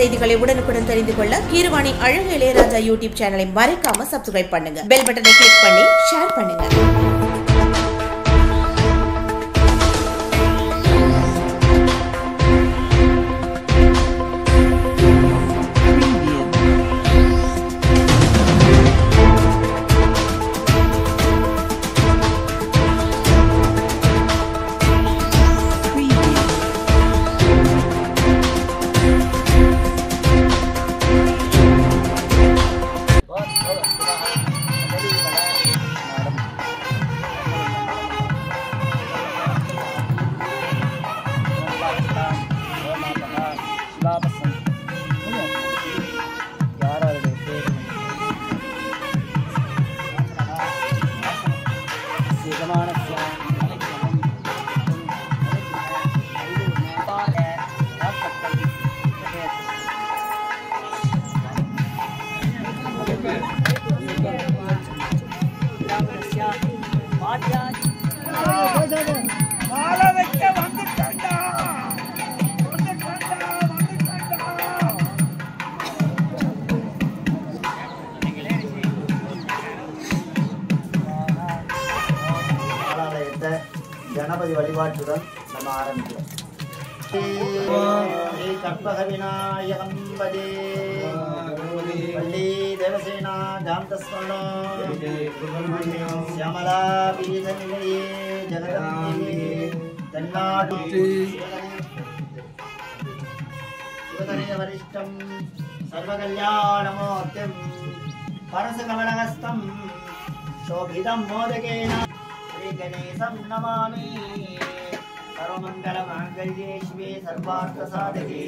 செய்திகளை உடனுக்குடன் தெரிந்து கொள்ள கீரவாணி அழகு இளையராஜா யூடியூப் சேனலை மறக்காம சப்ஸ்கிரைப் பண்ணுங்க. பெல் பட்டனை கிளிக் பண்ணி ஷேர் பண்ணுங்க. கணபதி வழிபாட்டுடன் நம்ம ஆரம்பிக்கிறோம். கற்பக விநாயகம் பஜே வள்ளி தேவசேனா ஜாந்தஸ்மரணம் சியாமலா பீத நிலையே ஜெகதம்பிகே தன்னாடு சிவகரிய வரிஷ்டம் சர்வகல்யாணமூர்த்திம் பரசகமலஹஸ்தம் சோபிதம் மோதகேன गणेशं नमामि सर्वमङ्गलमाङ्गल्ये शिवे सर्वार्थसाधके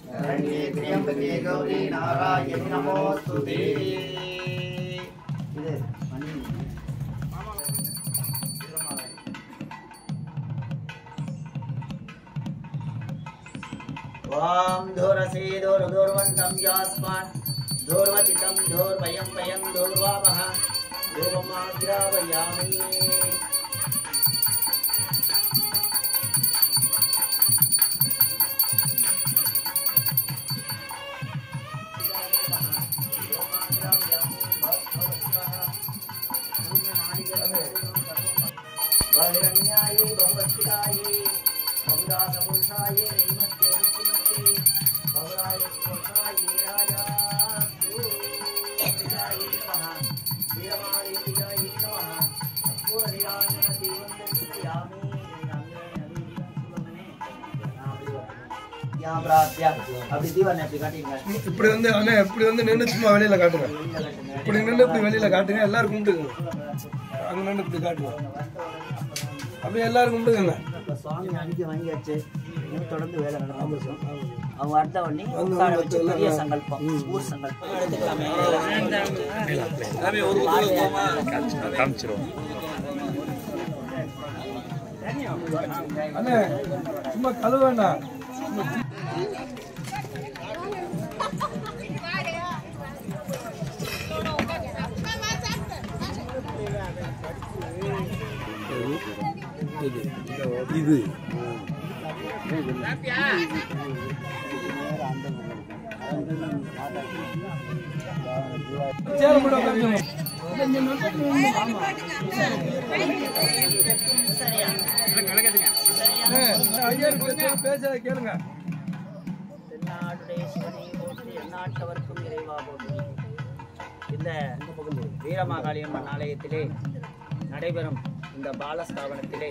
शरण्ये त्र्यम्बके गौरी नारायणि नमोस्तुते. वां धोरसे धोर्वन्तं यास्मान् धोर्वचितं धोर्वयं वयं धोर्वामः धूपमाग्रावयामि. वरण्याये भगवत्याये भवदासपुरुषाये नैमत्ये रुचिमत्ये भवराय पुरुषाये राजा विजयाये नमः वीरमाये विजयाये नमः पूर्णिराजन देवन्दयामि यहाँ प्रार्थ्य அப்படி தீவனை அப்படி காட்டுங்க. இப்படி வந்து அண்ணே இப்படி வந்து நின்று சும்மா வெளியில காட்டுங்க. இப்படி நின்று இப்படி வெளியில காட்டுங்க. எல்லாரும் கும்பிட்டுங்க. அங்க நின்று இப்படி காட்டுங்க. அப்படியே எல்லாரும் கும்பிட்டுங்க. சுவாமி அன்னைக்கு வாங்கியாச்சு. தொடர்ந்து வேலை நடக்கும். அவங்க அடுத்த உடனே பெரிய சங்கல்பம் ஊர் சங்கல்பம் அண்ணே சும்மா கழுவ வேண்டாம். இது பேச கேளுங்க. எந்நாட்டவர்க்கும் இறைவா போற்றி. இந்த வீரமாகாளியம்மன் ஆலயத்திலே நடைபெறும் இந்த பாலஸ்தாபனத்திலே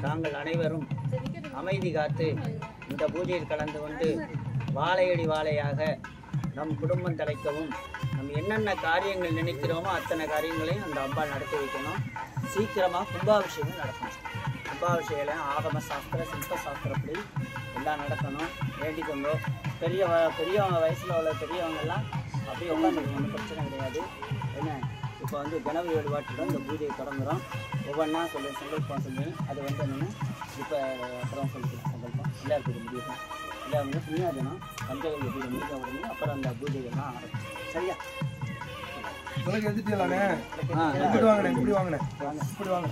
தாங்கள் அனைவரும் அமைதி காத்து இந்த பூஜையில் கலந்து கொண்டு வாழையடி வாழையாக நம் குடும்பம் தலைக்கவும் நம் என்னென்ன காரியங்கள் நினைக்கிறோமோ அத்தனை காரியங்களையும் அந்த அம்பாள் நடத்தி வைக்கணும். சீக்கிரமாக கும்பாபிஷேகம் நடக்கணும். கும்பாபிஷேகம் ஆகம சாஸ்திர சில்ப சாஸ்திரப்படி எல்லாம் நடக்கணும். வேண்டிக்கோங்க. பெரியவங்க வயசில் உள்ள பெரியவங்கெல்லாம் அப்படியே உட்காந்துருக்கணும். ஒன்றும் பிரச்சனை கிடையாது. என்ன இப்போ வந்து கணபதி வழிபாட்டுடன் இந்த பூஜையை தொடங்குகிறோம். ஒவ்வொன்றா சங்கல்பம் சொல்லுவேன். அது வந்து என்னென்னு இப்போ அப்புறம் சொல்லிக்கலாம். சங்கல்பம் எல்லாருக்கும் முடியும். எல்லாரும் வந்து புண்ணியாதனம் பஞ்சகவி பூஜை முடிக்க உடனே அப்புறம் அந்த பூஜைகள்லாம் ஆரம்பிச்சு. சரியா? எடுத்துட்டீங்களாண்ணே? இப்படி வாங்கினேன் இப்படி வாங்கினேன் இப்படி வாங்க.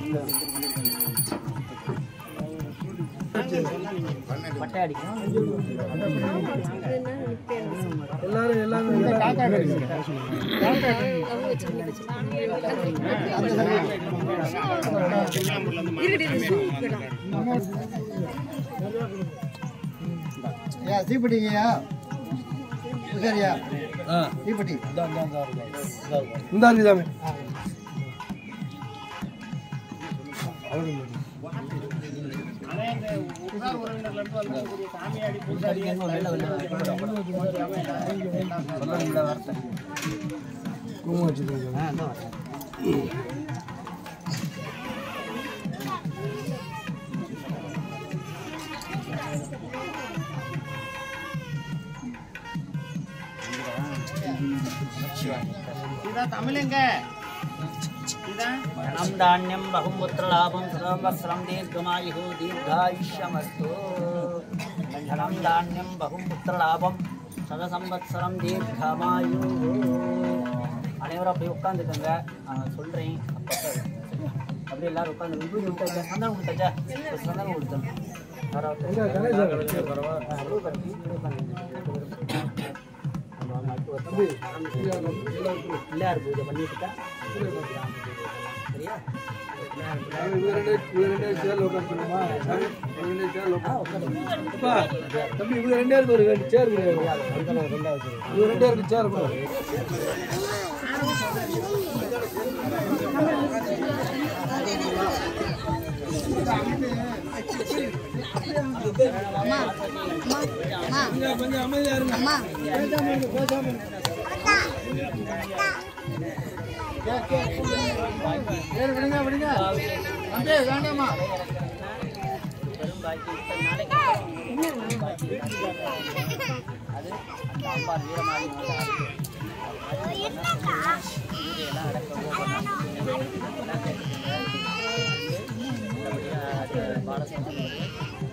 பட்டை அடிக்கணும். தீப்பெட்டிங்கய்யா சரியா தீப்பெட்டி இந்த சாமி தமிழுங்க धनं धान्यं बहुपुत्रलाभं सर्वस्रं दीर्घमायुः दीर्घायुष्यमस्तु धनं धान्यं बहुपुत्रलाभं சதசம்பத்சரம் தீர்க்கமாயு. அனைவரும் அப்படியே உட்காந்துக்கோங்க, சொல்கிறேன். அப்போ அப்படியே எல்லாரும் உட்காந்து விபூதி விட்டாச்சா, சந்தனம் கொடுத்தாச்சா, சந்தனம் கொடுத்தோம். பிள்ளையார் பூஜை பண்ணிட்டுட்டா சரியா? தம்பி இவங்க 2 பேருக்கு ஒரு 2 சேர் இவங்க 2 பேருக்கு சேர் கொஞ்சம் அமைதியா இருங்க. அது அந்த அம்பார் வீரமாடி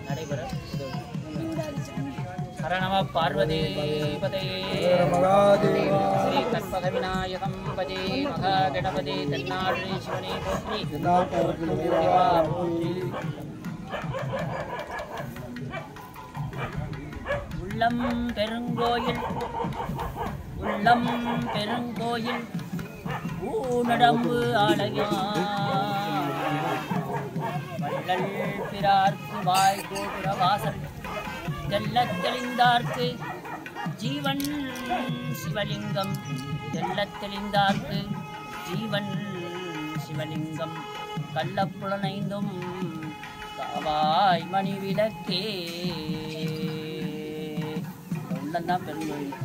நடைபெற ஹர நம பார்வதிபதையே ஸ்ரீ கற்பக விநாயகம் பஜே மகா கணபதி தென்னாடு சிவனே போற்றி. உள்ளம் பெருங்கோயில் உள்ளம் பெருங்கோயில் ஊனடம்பு ஆலயம் வள்ளல் பிறார்க்கு வாய் கோபுர வாசல் தெள்ளத் தெளிந்தார்க்கு ஜீவன் சிவலிங்கம் தெள்ளத் தெளிந்தார்க்கு ஜீவன் சிவலிங்கம் கள்ளப்புலனைந்தும் காவாய் மணி விளக்கே. உள்ளந்தான் பெருங்கோயில்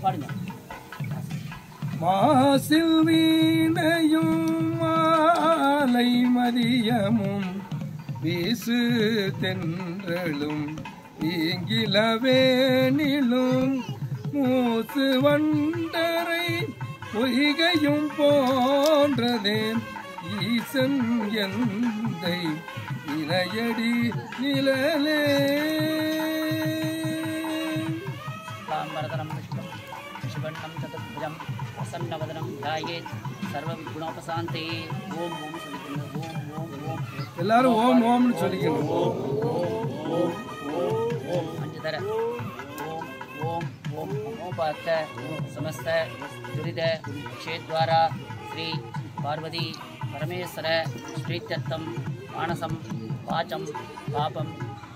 பாடுங்க. மாசில் வீணையும் மாலை மதியமும் வீசு தென்றலும் ஈங்கிலவேனிலும் மூசு வண்டரை பொய்கையும் போன்றதே ஈசன் எந்தை இணையடி நிழலே. தாம்பரதனம் விஷ்ணு சிவண்ணம் சதுர்புஜம் பிரசன்னவதனம் தாயேத் சர்வ விகுணோபசாந்தே. ஓம் ஓம் சொல்லிக்கணும். ஓம் ஓம் ஓம் எல்லாரும் ஓம் ஓம்னு சொல்லிக்கணும். அஞ்சு தர ஓம் ஓம் ஓம் நமோபாத்த சமஸ்த துரித க்ஷேத்வாரா ஸ்ரீ பார்வதி பரமேஸ்வர ஸ்ரீத்தத்தம் மானசம் வாச்சம் பாபம்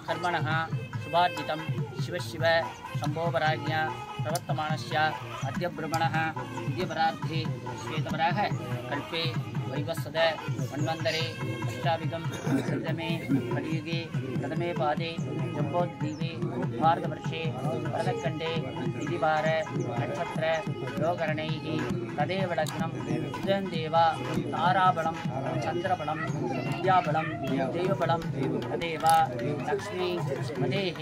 கர்மணः சுபார்ஜிதம் சிவசிவ சம்போபராஜ்ஞா பிரவர்த்தமானஸ்ய அத்ய பிரம்மணः வித்யபரார்த்தே ஸ்வேதபராக கல்பே வைவஸ்வத மன்வந்தரே அஷ்டாபிகம் பிரதமே கலியுगे प्रथमे पादे जम्बोद्वीपे भारतवर्षे भरतखण्डे तिथिवार नक्षत्र योगरणैः तदेव लग्नं सुजनदेव ताराबलं चन्द्रबलं विद्याबलं देवबलं तदेव लक्ष्मी मदेः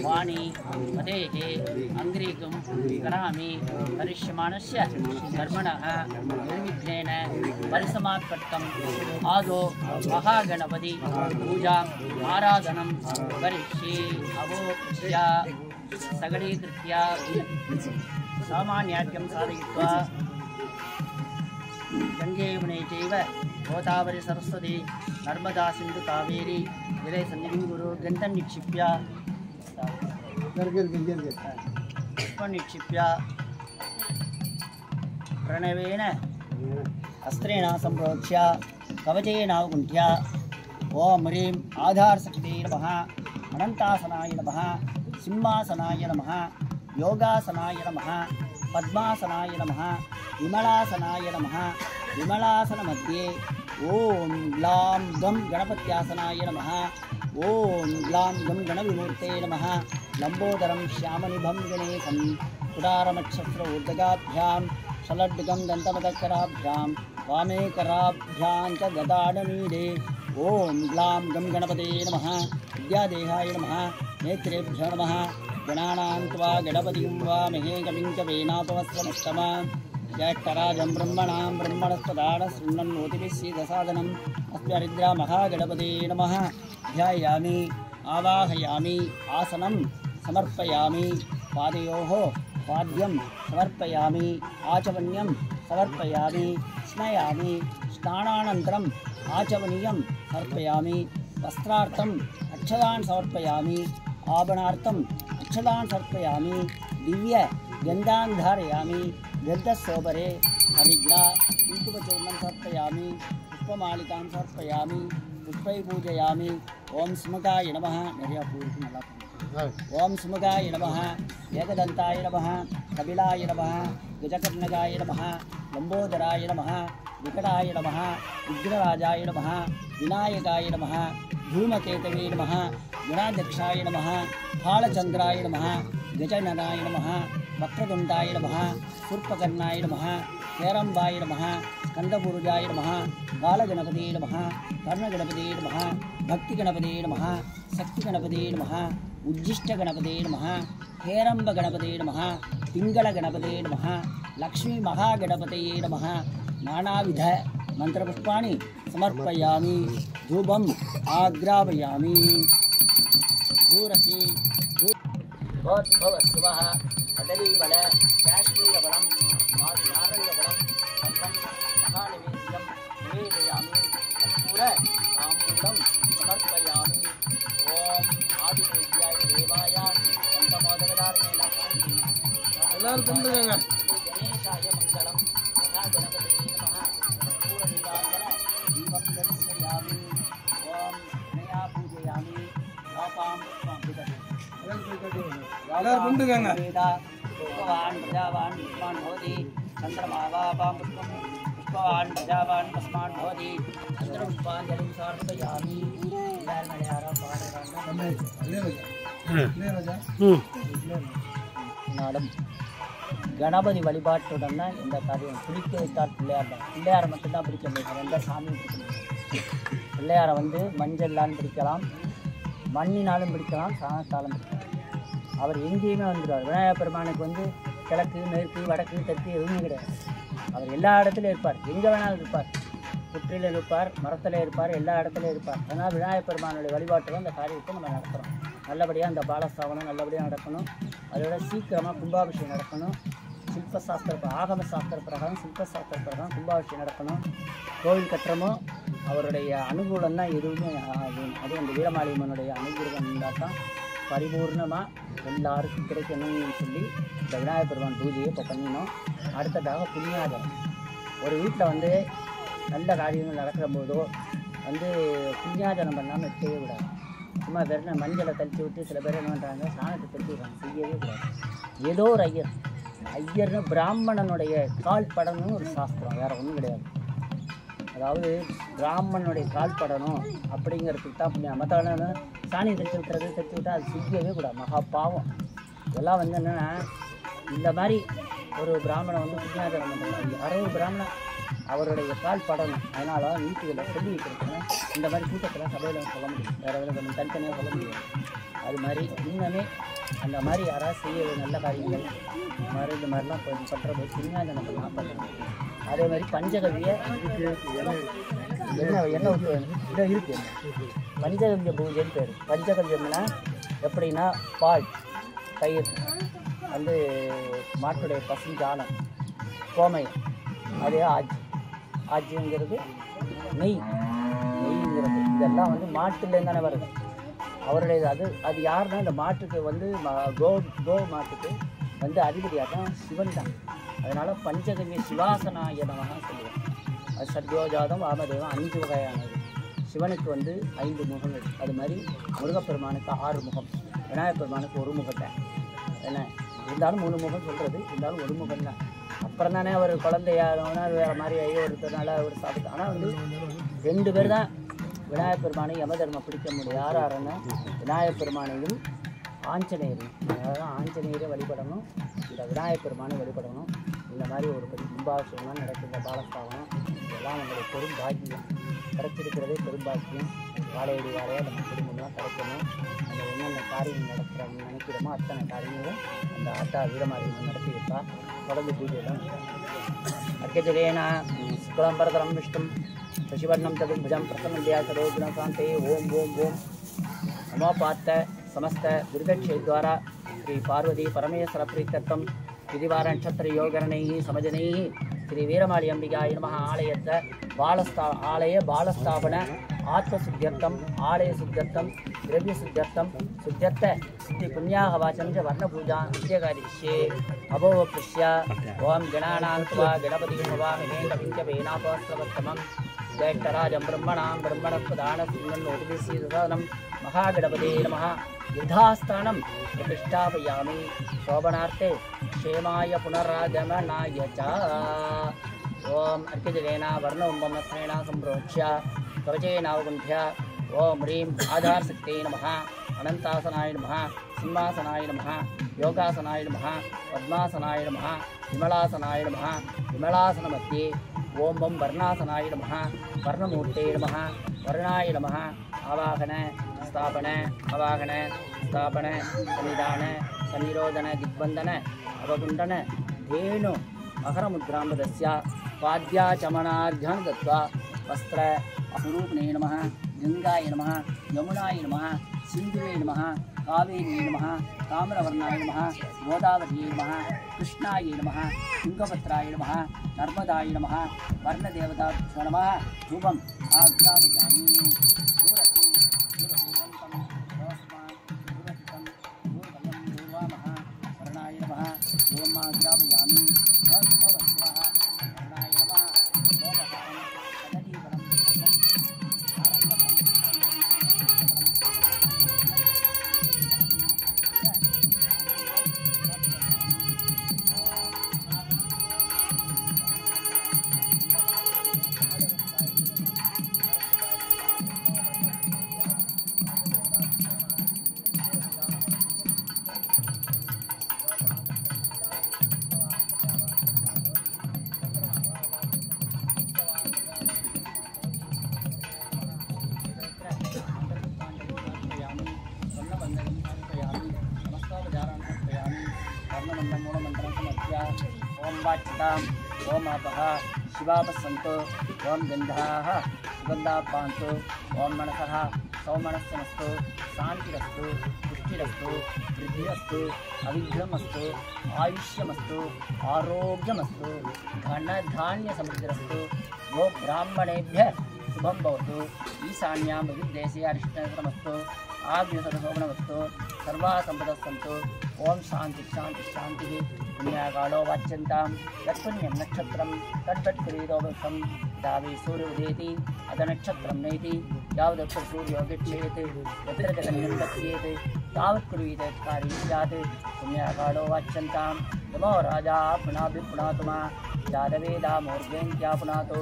वाणी मदेः अङ्ग्रीकुं करामि करिष्यमाणस्य कर्मणः निर्विघ्नेन परिसमाप्तम् आदौ महागणपति पूजाम् आराधनं करिष्ये अवोक्ष्य सगलीकृत्य सामान्याख्यं साधयित्वा गङ्गे यमुने चैव गोदावरी सरस्वती नर्मदा सिन्धु कावेरी जले सन्निधिं गुरु गन्धं निक्षिप्य पुष्पनिक्षिप्य प्रणवेन अस्त्रेण सम्प्रोक्ष्य कवचेनावगुण्ठ्य ओम ह्रीं आधारशक्तिये नमः अनन्तासनाय नमः सिंहासनाय नमः योगासनाय नमः पद्मासनाय नमः विमलासनाय नमः विमलासनमध्ये ओम ग्लां गं गणपत्यासनाय नमः ओम ग्लां गं गणविमूर्ते नमः लंबोदरं श्यामनिभं गणेशं कुडारमक्षस्रोर्दगाभ्यां षलड्गं दन्तमदकराभ्यां वामे कराभ्यां च गदाडनीडे ओम ग्लां गं गणपते नमः विद्यादेहाय नमः नेत्रेभ्यो नमः गणानां त्वा गणपतिं वामहे कविं कवीनापवस्त्रमष्टमा ज्येष्ठराजं ब्रह्मणां ब्रह्मणस्पदानशृण्वन्नोतिभिस्सीदसादनम् अस्मरिद्रा महागणपते नमः ध्यायामि आवाहयामि आसनं समर्पयामि पादयोः पाद्यं समर्पयामि आचमन्यं समर्पयामि स्नयामि स्नानानन्तरम् आचमनीयं समर्पयामि वस्त्रार्थम् अक्षतान् समर्पयामि आभरणार्थम् अक्षतान् समर्पयामि दिव्य गन्धान् धारयामि गन्धस्सोपरे हरिद्रा कुङ्कुमचूर्णं समर्पयामि पुष्पमालिकां समर्पयामि पुष्पै पूजयामि ओम स्मुखाय नमः ओम स्मुखाय नमः एकदन्ताय नमः कपिलाय नमः गजकर्णकाय नमः लंबोदराय नमः विकटाय नमः विघ्नराजाय नमः विनायकाय नमः धूमकेतवे नमः गुणाध्यक्षाय नमः फालचंद्राय नमः गजननाय नमः वक्रतुण्डाय नमः शूर्पकर्णाय नमः हेरम्बाय नमः स्कंदपुरुजाय नमः बालगणपते नमः कर्णगणपते नमः भक्तिगणपते नमः शक्तिगणपते नमः उज्जिष्टगणपते नमः हेरम्बगणपते नमः पिङ्गलगणपते नमः लक्ष्मी महागणपतये नमः नानाविध मंत्रपुष्पाणि समर्पयामि धूपम् आग्रापयामि धूरसि भवत्सवः कदलीफल काश्मीरफलं नारङ्गफलं सर्वं महानिवेद्यं निवेदयामि कर्पूर ताम्बूलं समर्पयामि ओम आदिदेव्याय देवाय पंचमोदकधारिणे எல்லாரும் கும்பிடுங்க गणेशाय मंगलम महागणपतये नमः कर्पूर नीराजन दीपं दर्शयामि ओम नया पूजयामि पापां पुष्पं எல்லாரும் கும்பிடுங்க पुष्पवान् प्रजावान् पुष्पान् भवति चन्द्रमावापां पुष्पवान् प्रजावान् तस्मान् भवति चन्द्रपुष्पाञ्जलिं समर्पयामि நாளும் கணபதி வழிபாட்டுடன் தான் இந்த காரியம் பிடிக்க வைத்தார் பிள்ளையார் தான். பிள்ளையாரை மட்டும்தான் பிடிக்க முடியும், எந்த சாமியும் பிடிக்க முடியும். பிள்ளையாரை வந்து மஞ்சள்லாலும் பிடிக்கலாம், மண்ணினாலும் பிடிக்கலாம், சாணத்தாலும் பிடிக்கலாம். அவர் எங்கேயுமே வந்துடுவார். விநாயகர் பெருமானுக்கு வந்து கிழக்கு மேற்கு வடக்கு தெற்கு எதுவுமே கிடையாது. அவர் எல்லா இடத்துலையும் இருப்பார், எங்கே வேணாலும் இருப்பார். புற்றில் இருப்பார், மரத்தில் இருப்பார், எல்லா இடத்துலையும் இருப்பார். அதனால் விநாயகர் பெருமானுடைய வழிபாட்டில் இந்த காரியத்தை நம்ம நடத்துகிறோம். நல்லபடியாக அந்த பாலஸ்தாபனம் நல்லபடியாக நடக்கணும். அதோட சீக்கிரமாக கும்பாபிஷேகம் நடக்கணும். சில்பசாஸ்திர ஆகம சாஸ்திர பிரகாரம் சில்பசாஸ்திர பிரகாரம் கும்பாபிஷேகம் நடக்கணும். கோவில் கட்டுறமோ அவருடைய அனுகூலம் தான் எதுவுமே அது அந்த வீரமாளியம்மனுடைய அனுகூலம் இருந்தால் தான் பரிபூர்ணமாக எல்லாருக்கும் கிடைக்கணும்னு சொல்லி இந்த விநாயகர் பெருமான் பூஜையை இப்போ பண்ணினோம். அடுத்ததாக புண்ணியாஜனம். ஒரு வீட்டில் வந்து நல்ல காரியங்கள் நடக்கிற போதோ வந்து புண்ணியாஜனம் பண்ணாமல் இருக்கவே கூடாது. சும்மா வெறும் மஞ்சளை தெளித்து விட்டு சில பேர் என்ன பண்ணுறாங்க, சாணத்தை தெளித்து விடுறாங்க. செய்யவே கூடாது. ஏதோ ஒரு ஐயர்னு பிராமணனுடைய கால் படணும்னு ஒரு சாஸ்திரம், வேறு ஒன்றும் கிடையாது. அதாவது பிராமணனுடைய கால் படணும் அப்படிங்கிறதுக்கு தான் புண்ணியம். மற்றவன சாணி தெளித்து விட்டால் அது செய்யவே கூடாது, மகா பாவம். இதெல்லாம் வந்து என்னென்னா இந்த மாதிரி ஒரு பிராமணன் வந்து புண்ணியாஜனம் பண்ணுறாங்க. யாரோ ஒரு பிராமணன் அவருடைய கால் படணும். அதனால வீட்டுகளில் சொல்லி வைக்கிறதுனா இந்த மாதிரி கூட்டத்தில் சபையில் சொல்ல முடியும், வேறு வேலை கொஞ்சம் தனித்தனியாக சொல்ல முடியும். அது மாதிரி இன்னமே அந்த மாதிரி யாராவது செய்ய நல்ல காரியங்கள் மாதிரி இந்த மாதிரிலாம் கொஞ்சம் பண்ணுறது புண்ணியாஜனம் பண்ணலாம் பண்ணணும். அதே மாதிரி பஞ்சகவியை என்ன இதை இருக்குது பஞ்சகவிய பூஜைன்னு பேர். பஞ்சகவியம்னா எப்படின்னா பால், தயிர் வந்து மாட்டுடைய பசுஞ்சாணம், கோமயம், அதே ஆஜ்ஜிங்கிறது நெய்ங்கிறது இதெல்லாம் வந்து மாட்டுலேருந்து தானே வருது அவருடையது. அது யாருன்னா இந்த மாட்டுக்கு வந்து கோ மாட்டுக்கு வந்து அதிபதியாக தான் சிவன் தான். அதனால் பஞ்சகவிய சிவாசனாய நமக சொல்லுவோம். அது சத்யோஜாதம் வாமதேவம் 5 வகையானது. சிவனுக்கு வந்து 5 முகங்கள். அது மாதிரி முருகப்பெருமானுக்கு 6 முகம், விநாயகப் பெருமானுக்கு 1 முகத்தை. என்ன இருந்தாலும் 3 முகம் சொல்கிறது, இருந்தாலும் 1 முகம் தான். அப்புறம் தானே அவர் குழந்தையானோன்னா வேறு மாதிரி ஐயோ ஒருத்தனால ஒரு சாப்பிட்டு. ஆனால் வந்து 2 பேர் தான் விநாயகப் பெருமானை யமதர்மம் பிடிக்க முடியும். யாருன்னா விநாயகப் பெருமானையும் ஆஞ்சநேயரையும். அதாவது ஆஞ்சநேயரை வழிபடணும், இந்த விநாயகப் பெருமானை வழிபடணும். இந்த மாதிரி ஒரு கும்பாபிஷேகம்லாம் நடக்குது. பாலஸ்தாபனம் இதெல்லாம் நம்மளுடைய பெரும் பாக்கியம். கிடைச்சிருக்கிறதே பெரும் பாக்கியம். வாழையடி வாழையாக நம்ம குடும்பம்லாம் கிடைக்கணும். அந்த என்னென்ன காரியம் நடக்கிறோம்னு நினைக்கிறோமோ அத்தனை காரியங்களும் அந்த ஆத்தா வீரமாரியம்மன் நடத்தி வைப்பா. தொடர்ந்து பூஜையெல்லாம் அர்க்கஜலேனா சுக்லாம்பரதரம் விஷ்ணும் சசிவர்ணம் சதுர்புஜம் பிரசன்னந்தியா சதோகுணசாந்தே ஓம் ஓம் ஓம் நமோபாத்த समस्त दुर्गक्षे द्वारा श्री पार्वती परमेश्वर प्रीत्यर्थम विधिवार नक्षत्र योगरणैः समजनैः श्री वीरमाळि अंबिकाय नमः आलयस्य आलय बालस्थापन आत्मशुद्ध्यर्थम आलय शुद्ध्यर्थम द्रव्य शुद्ध्यर्थम शुद्ध्यर्थ श्री पुण्याः वाचं च वर्णपूजा नित्यकार्यस्ये अभोवकृष्य ओम गणानां त्वा गणपतिं हवामहे कविं च वेनापस्त्रवत्तमं ज्येष्ठराजं ब्रह्मणां ब्रह्मणस्पदानस्मिन्नोतिभिस्सीदसादनं महागणपते नमः युद्धास्थानं प्रतिष्ठापयामि शोभनार्थे क्षेमाय पुनरागमनाय च ओम अर्कजलेना वर्णोम्बमस्त्रेण सम्प्रोक्ष्य कवचेनावगुण्ठ्य ओम ह्रीं आधारशक्त्यै नमः अनन्तासनाय नमः सिंहासनाय नमः योगासनाय नमः पद्मासनाय नमः विमलासनाय नमः विमलासनमध्ये ओम बम वर्णासनाय नमः वर्णमूर्ते नमः वर्णाय नमः आवाहन स्थापन अवाहन स्थापन सन्निधान सन्निरोधन दिग्बंधन अवगुंडन धेनु अहरमुद्रांबदस्य पाद्याचमनार्घ्यं दत्वा वस्त्र स्वरूपिणे नमः गंगाय नमः यमुनाय नमः सिन्धुवे नमः कावेरी नमः ताम्रवर्णाय नमः गोदावरी नमः कृष्णाय नमः तुंगभद्राय नमः नर्मदाय नमः वर्णदेवताभ्यो नमः धूपम् आघ्रापयामि वर्णाय नमः ओम आघ्रापयामि ओम वाच्यताम ओम आपः शिवापसंतो ओम गंधाः सुगंधा पांतो ओम मनसः सौमनस्यमस्तु शांतिरस्तु पुष्टिरस्तु वृद्धिरस्तु अविघ्नमस्तु आयुष्यमस्तु आरोग्यमस्तु धनधान्य समृद्धिरस्तु वो ब्राह्मणेभ्यः शुभं भवतु ईशान्यां विदेशे अरिष्टमस्तु आग्नेयसर्वशोभनमस्तु सर्वाः सम्पदस्सन्तु ओम शांति शांति शांति पुण्याकालो वाच्यन्तां तत्पुण्यं नक्षत्रं तद्वत्क्रीडोपस्थं दावे सूर्योदेति अदनक्षत्रं नेति यावदत्र सूर्यो गच्छेत् यत्र जगन्यं गच्छेत् तावत् कुर्वीत कार्यं स्यात् पुण्याकालो वाच्यन्तां नमो राजा पुनातु मा जातवेदा मूर्धेन्त्या पुनातो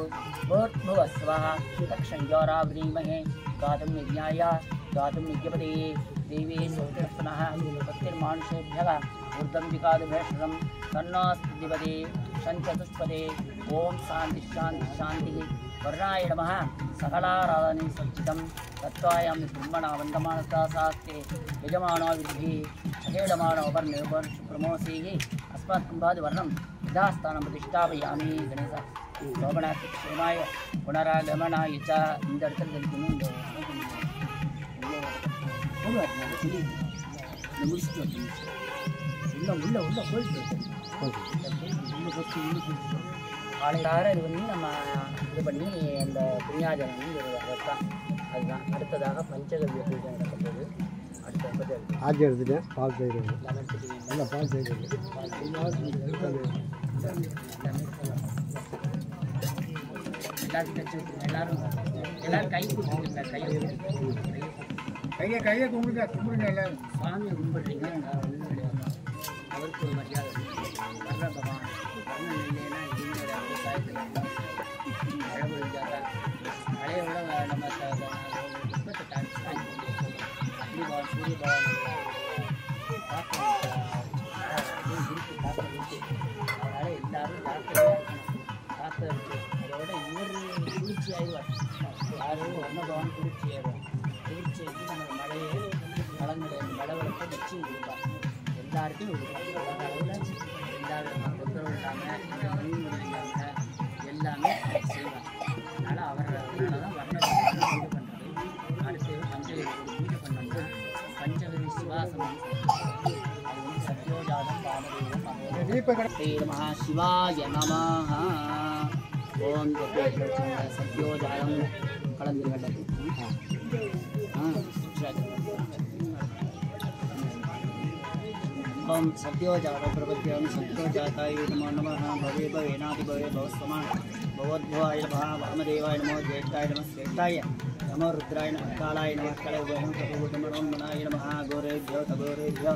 भूर्भुवस्वः दक्षिणयोराव्रीमहे गातुं यज्ञाय गातुं यज्ञपते देवी सोत्रस्तनः भक्तिर्मानुषेभ्यः ऊर्ध्वं विकादभेषणं तन्नोऽस्तिपदे शञ्चतुष्पदे ओम शांति शांति शांति वर्णाय नमः सकलाराधने सज्जितं तत्त्वायां ब्रह्मणा वन्दमानस्ता शास्त्रे यजमानो विद्धि अहेडमानो वर्णप्रमोषैः अस्मात् कुम्भादिवर्णं यथास्थानं प्रतिष्ठापयामि गणेश शोभनाक्षेमाय पुनरागमनाय च இந்த இடத்துல இருக்கணும் உள்ள போயிட்டு ஆளுக்கார இது பண்ணி நம்ம இது பண்ணி அந்த புண்ணியாஜனம் தான் அதுதான் அடுத்ததாக பஞ்சகவ்ய பூஜை நடக்கிறது அடுத்த ஆட்சி எடுத்துட்டேன் பால் செய்கிறது நல்லா பால் செய்கிறது கையை கும்பிடுங்க எல்லாரும் சுவாமியை கும்பிடுறீங்க அவருக்கு ஒரு மரியாதை வர்ற பகவான் வர்ணம் இல்லைன்னா எதுவுமே விவசாயத்தில் மழை பொழிஞ்சாதான் மழையை விட நம்ம வெப்பத்தை தாண்டி சூரிய பகவான் தாக்கம் இருக்கு தாக்கம் இருக்கு அதனால எல்லாரும் தாக்கம் இருக்கு அதோட இவர் குளிர்ச்சி ஆயிடுவார் யாரும் வர்ண பகவான் குளிர்ச்சி ஆயிடுவார் குளிர்ச்சி ஆகி நம்ம மழையை வளங்களை மழை வளத்தை வச்சு கொடுப்பார் எல்லாருக்கும் கொடுப்பாங்க அளவில் எல்லாரும் தொந்தரவு இல்லாமல் மீன் இல்லாமல் எல்லாமே செய்வாங்க அதனால் அதனால தான் வர்ணத்தை பூஜை பண்ணுறது அடுத்து பஞ்சகவி பூஜை பண்ணோம்னா பஞ்சகவி சிவாசனம் அது வந்து சத்யோஜாதம் பாமதேவம் மகாசிவாய நமஹ ஓம் சத்யோஜாதம் கலந்துருங்கள் ओम सत्योजात प्रपद्यं सत्योजाताय नमो नमः भवे भवेनाति भवे भवस्वमान भवद्भवाय नमः वामदेवाय नमो ज्येष्ठाय नमः श्रेष्ठाय नमो रुद्राय नमः कालाय नमः कलयुगं कपूतमनोन्मनाय नमः घोरेभ्यो तघोरेभ्यो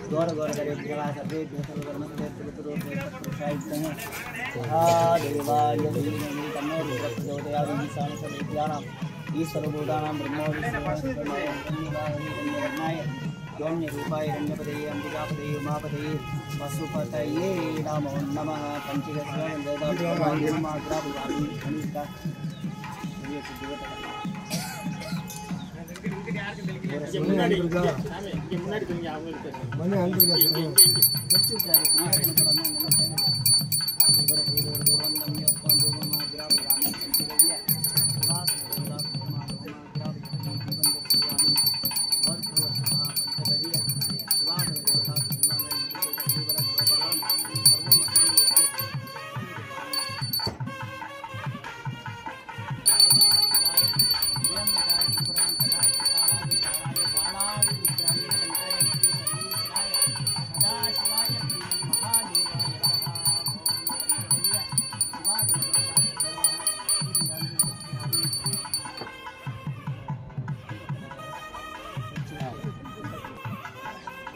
घोरघोरगरेभ्यः सर्वेभ्यः सर्वधर्मस्तेत्पुरुषाय देवाय धीमहि तन्नो रुद्रः प्रचोदयात् ईशान सर्वेभ्यानाम् ईश्वरभूतानां ब्रह्मोपनिषदाय योन्यरूपाय रण्यपदये अम्बिकापदये उमापदये वसुपतये नमो नमः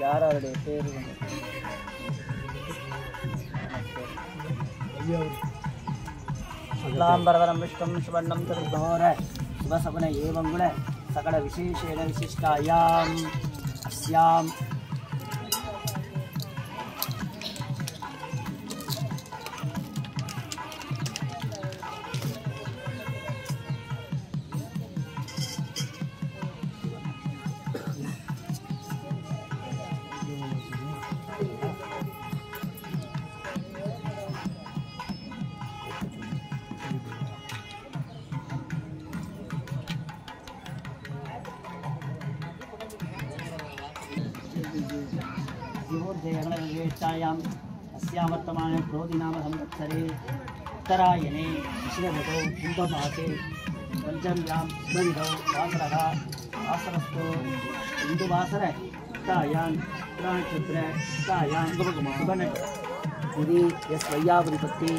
யாருடைய பேர் शुक्लांबरधरं विष्णुं सुवर्णं चतुर्भुज शुभसपन एवं गुण सकल विशेषेण विशिष्टायाम् अस्याम् ज्येष्ठायाम् अस्यां वर्तमाने क्रोधिनाम संवत्सरे उत्तरायणे शिवऋतौ कुम्भमासे पञ्चम्यां शुभनिधौ वासरः वासरस्थो इन्दुवासरयुक्तायां उत्तरानक्षत्रयुक्तायां शुभनक्षत्रे यदि यस्वय्यावृपत्ति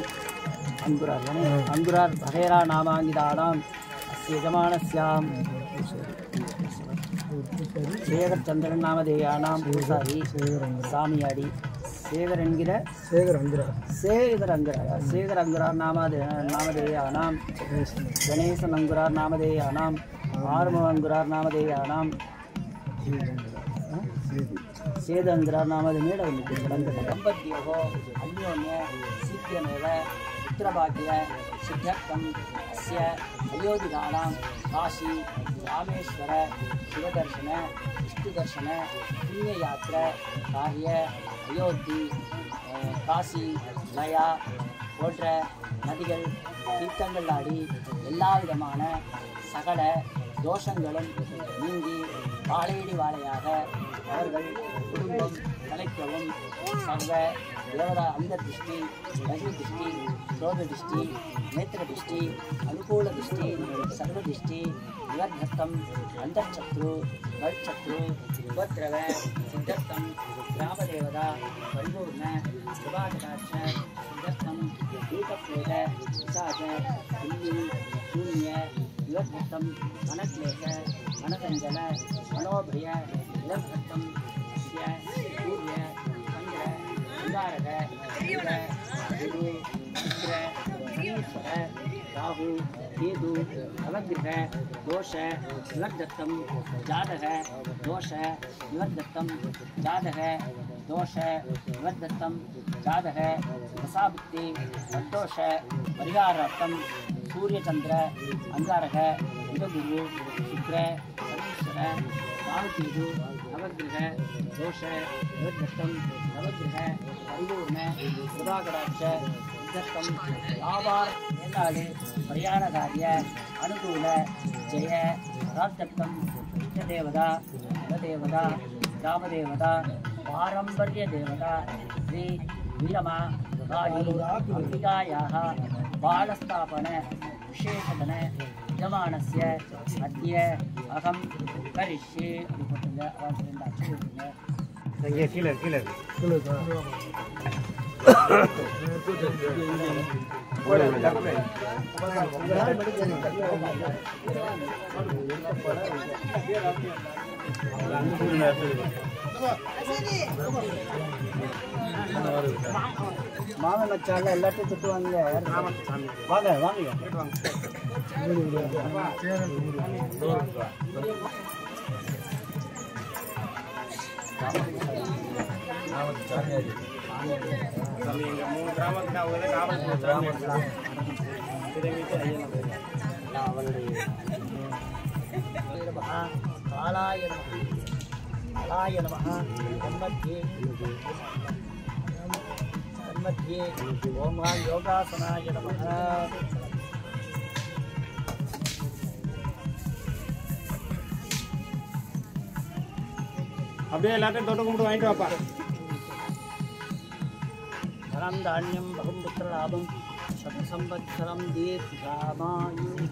अंगुरार भगेरा नामाङ्गितानाम् अस्य यजमानस्यां சேகர் சந்திரன் நாமதேயானாம் பூசாரி சாமியாடி சேகர் என்கிற சேகர் அங்குரார் நாமதேயானாம் கணேசன் அங்குரார் நாமதேயானாம் ஆறுமுக அங்குரார் நாமதேயானாம் சேது அங்குரார் நாமதேமேட தம்பத்யோகோ அந்யோன்ய சீக்கியமேவ புத்திரபாக்கிய சித்தர்த்தம் அஸ்ய அயோத்திதானாம் காஷி ராமேஸ்வர शिवदर्शन विष्णुदर्शन पुण्ययात्रा कार्य अयोத்தி காசி லயா போன்ற நதிகள் தீர்த்தங்கள் ஆடி எல்லா விதமான சகல தோஷங்களும் நீங்கி வாழையடி வாழையாக அவர்கள் குடும்பம் தலைக்கவும் சர்வ देवता अंधदृष्टि बहिर्दृष्टि क्रोधदृष्टि नेत्रदृष्टि अनुकूलदृष्टि सर्वदृष्टि विवर्धत्तम अंतर्शत्रु बलशत्रु उपद्रव सिद्धत्तम ग्रामदेवता परिपूर्ण शुभाकटाक्ष सिद्धत्तम भूतप्रेत पिशाच बिल्ली शून्य विवर्धत्तम मनक्लेश मनगंजल मनोभय विवर्धत्तम सूर्य चंद्र अंगारक बुध गुरु शुक्र शनीश्वर राहु केतु नवग्रह दोष विवर्धत्तम जातक दोष विवर्धत्तम जातक दोष विवर्धत्तम जातक दशाभुक्ति तद्दोष परिहारार्थम सूर्यचंद्र अंगारक बुधगुरु शुक्र शनीश्वर राहुकेतु नवग्रह दोष विवर्धत्तम नवग्रह परिपूर्ण शुभाकटाक्ष सिद्धत्तम व्यापार मेलाले प्रयाण कार्य अनुकूल जय प्राप्तम देवता कुलदेवता ग्रामदेवता पारंपर्य देवता श्री वीरमा काली अंबिकायाः बालस्थापन विशेषतन यजमानस्य अद्य अहं करिष्ये கீழே மாமன் வச்சால எல்லாத்தையும் திட்டுவாங்க வாங்க வாங்க कालाय नमः तन्मध्ये ओम योगासनाय नमः அப்படியே எல்லாத்தையும் தொட்டு கும்பிட்டு வாங்கிட்டு வாப்பா धनं धान्यं बहुं पुत्रलाभं शतसंवत्सरं दीर्घामायुः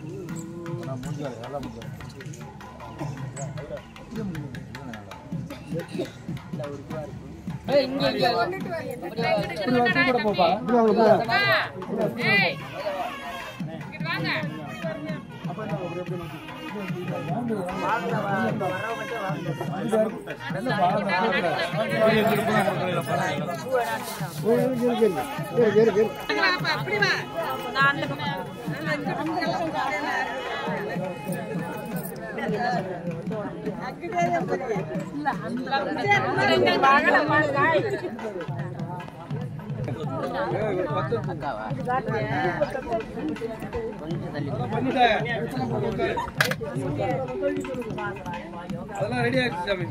அதெல்லாம் ரெடி ஆயிடுச்சு சாமி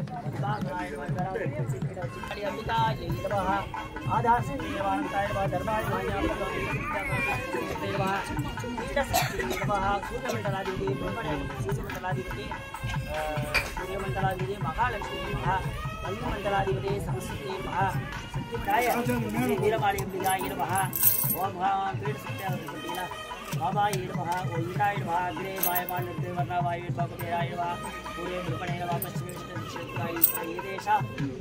सूर्यमंडलाधिपति महालक्ष्मी अग्निमंडलाधिपति सरस्वती शक्तिदाय वीरमाली अंबिकाय नमः ओम भगवान पीठ सत्यावतीला बाबाय नमः ओ ईटाय नमः अग्रे वायमान निर्देवता वायु भगवतेराय नमः पूर्वे मृपणे नमः पश्चिमे क्षेत्राय येदेश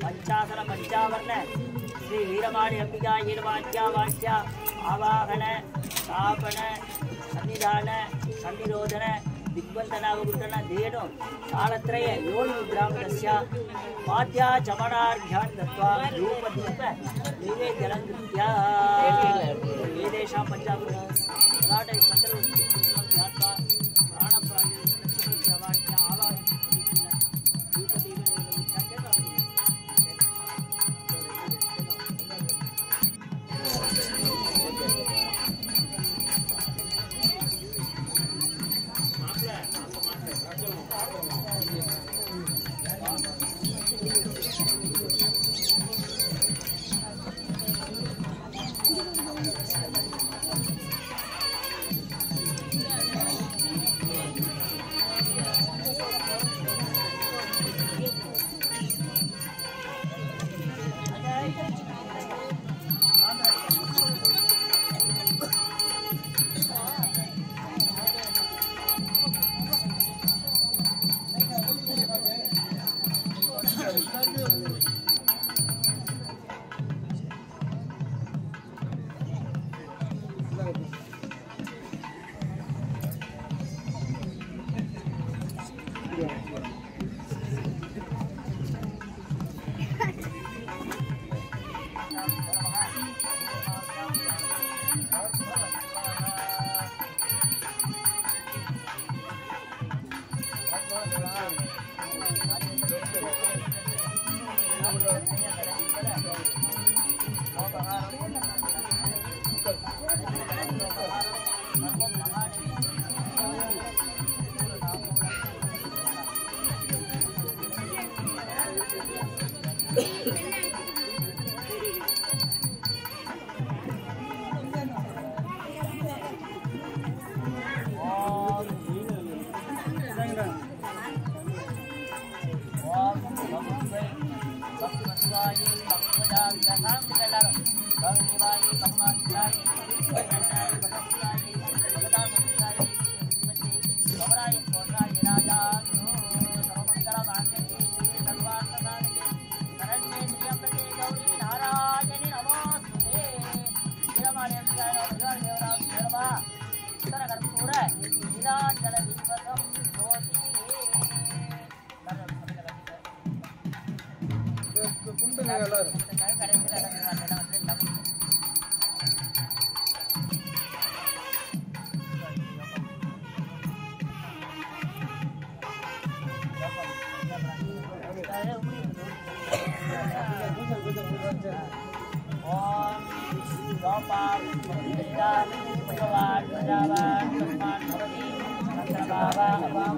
पंचासर पंचावर्ण श्री वीरमाली अंबिकाय नमः अध्यावाक्य आवाहन स्थापन सन्निधान सन्निरोधन दिग्बंधनावगुटन देनु कालत्रय 7 ग्रामस्य पाद्या चमनार्घ्यान् दत्वा रूपदीप नैवेद्यं कृत्या वेदेशां पञ्चावृत नाटक संदर्भ ध्यात्वा प्राणप्राणि लक्ष्मीवाक्य आवाहन रूपदीप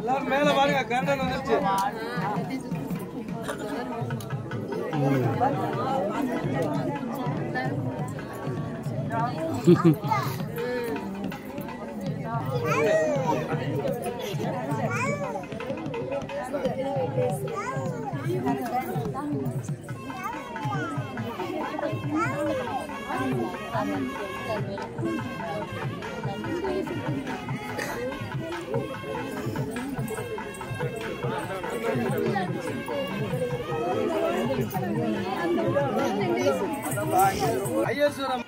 எல்லாரும் மேல பாருங்க கண்ணன் வந்துருச்சு ஐயேஸ்வரம்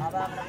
Abang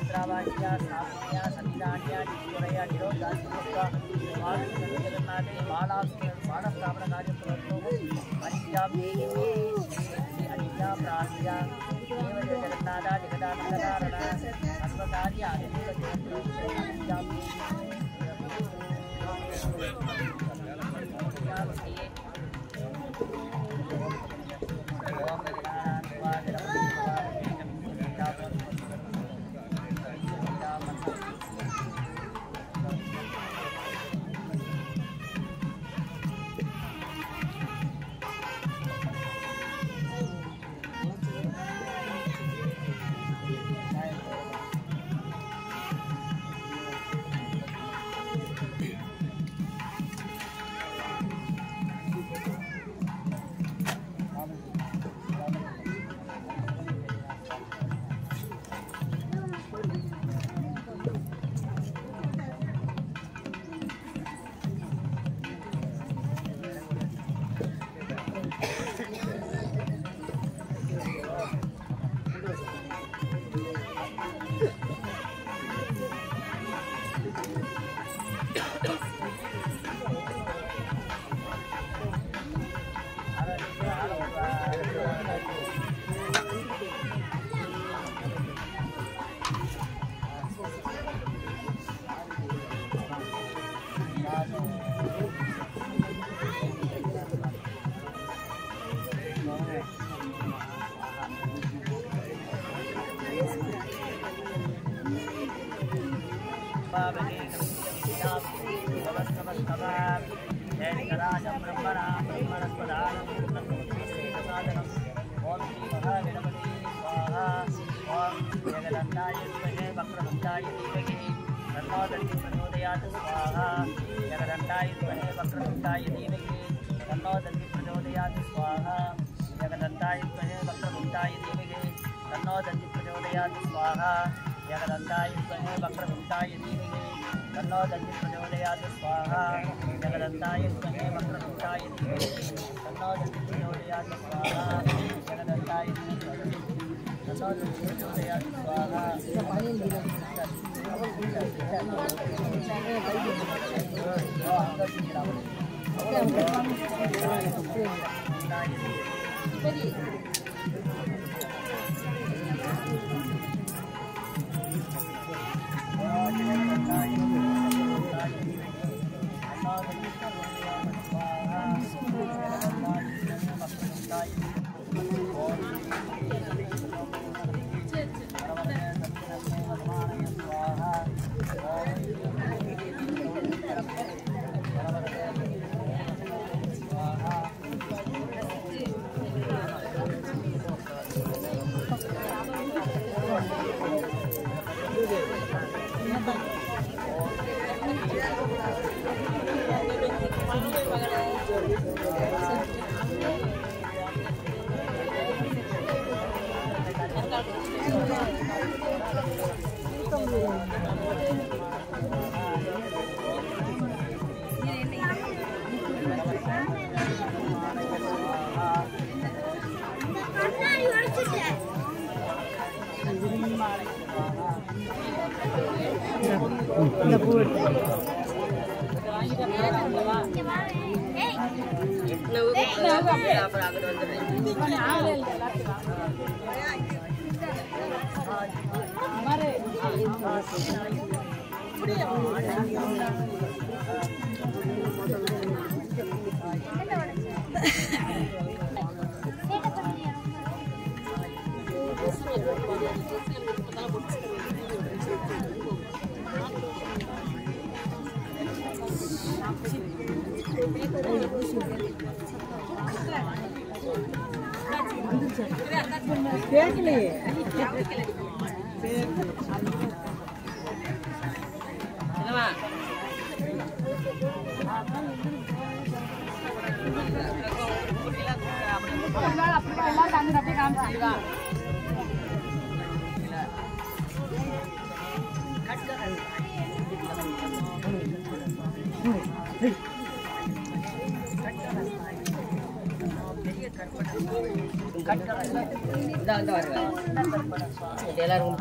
எல்லாரும்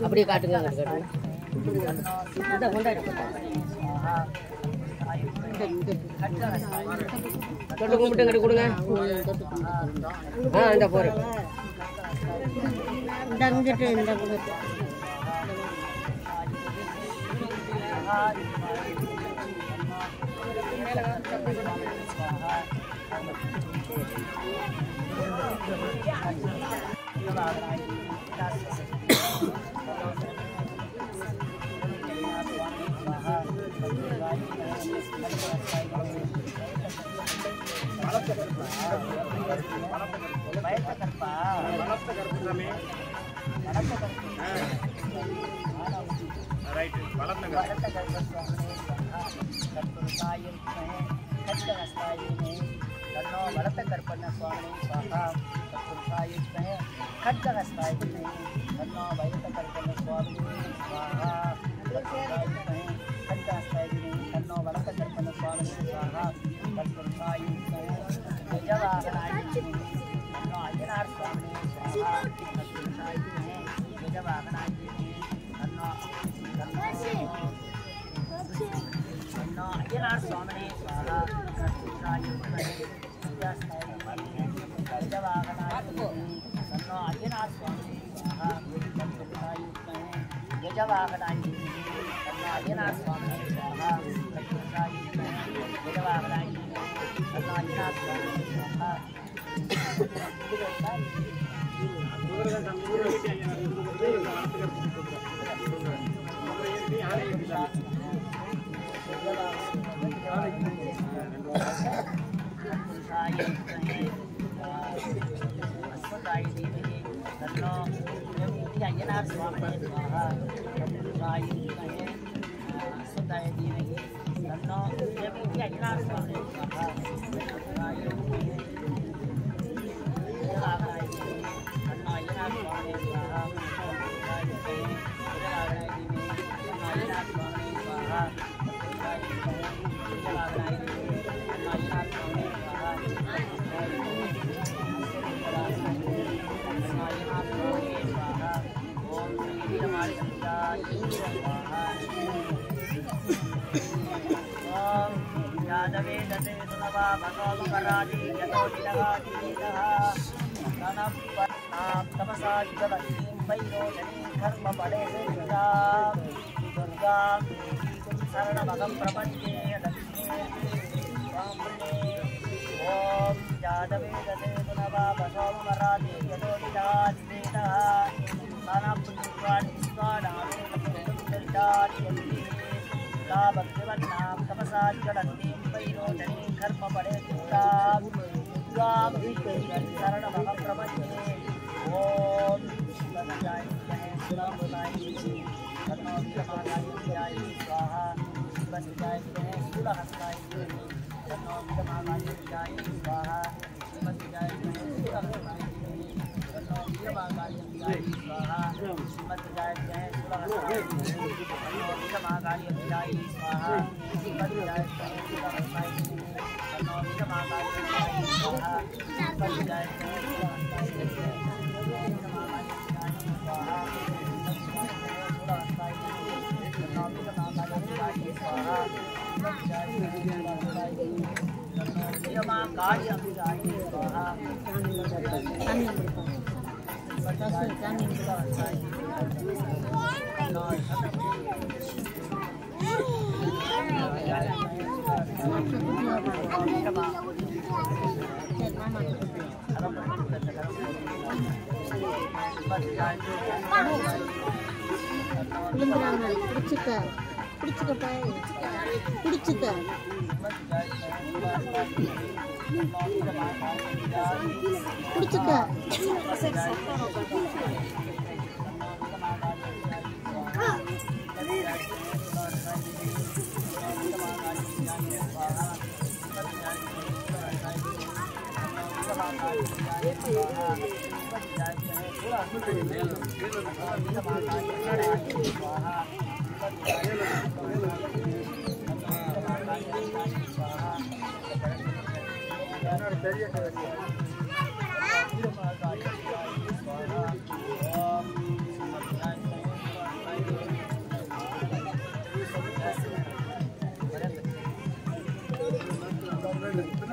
அப்படியே காட்டுங்க. தொட்டு கும்பிட்டு கட்டி கொடுங்க. இந்த போறேன்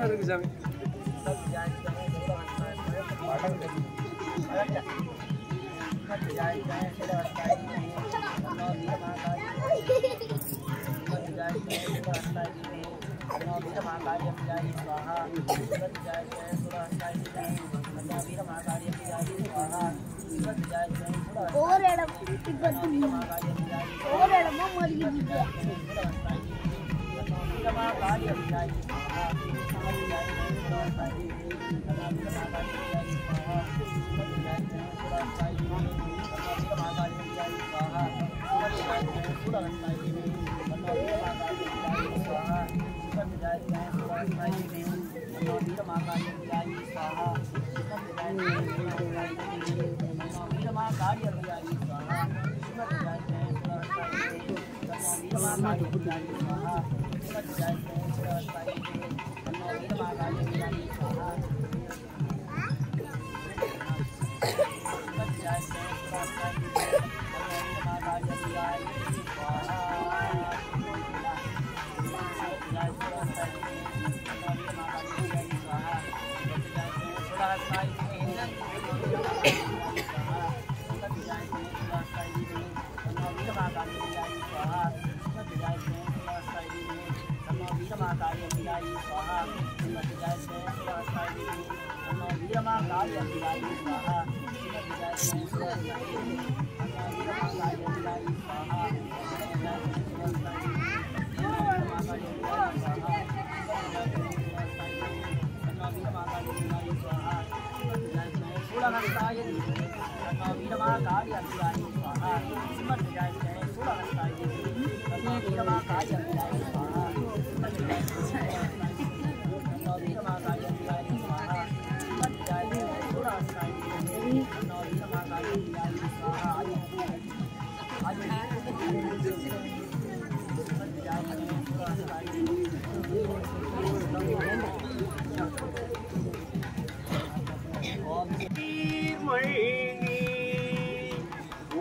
இருக்கு சாமி.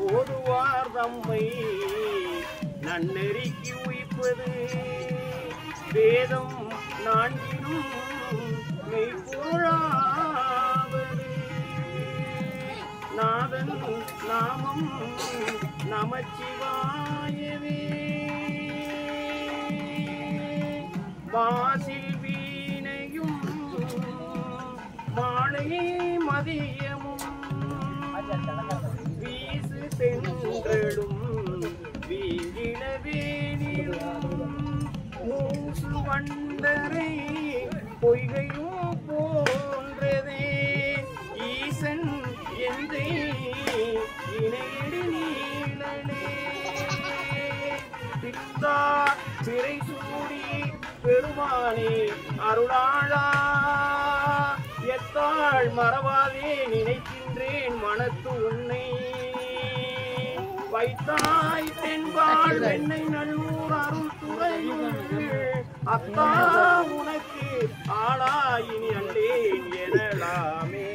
ஓதுவார் தம்மை நன்னெறிக்கு உயிப்பது வேதம் நான்கினும் மெய்ப்பொருளாவது நாதன் நாமம் நமச்சிவாயவே வாசில் வீணையும் மாலை மதியமும் வீசு தென்றலும் வீங்கிடவேனிலும் மூசு வண்டரை பொய்கையும் போன்றதே ஈசன் எந்தை இணையடி நீளனே பித்தா சிறை சூடி பெருமானே அருளாளா எத்தாள் மறவாதே நினைக்கின்றேன் மனத்து உன்னை வைத்தாய் தென்பாள் வெண்ணை நல்லூர் அருள் துறையுள் அத்தா உனக்கு ஆளாயினி அல்லேன் எனலாமே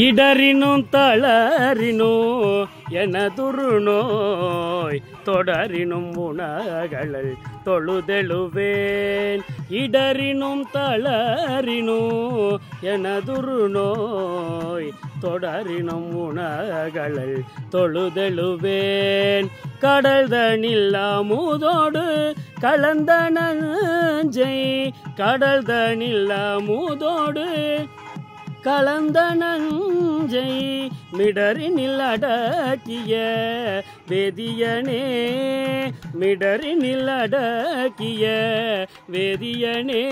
இடறினும் தளறினும் எனதுரு நோய் தொடரினும் உணகளல் தொழுதெழுவேன் இடறினும் தளறினும் எனதுரு நோய் தொடரினும் உணகளல் தொழுதெழுவேன் கடல்தனில் அமுதோடு கலந்த நஞ்சை கடல்தனில் அமுதோடு கலந்த நஞ்சை மிடரினில் அடக்கிய வேதியனே மிடரினில் அடக்கிய வேதியனே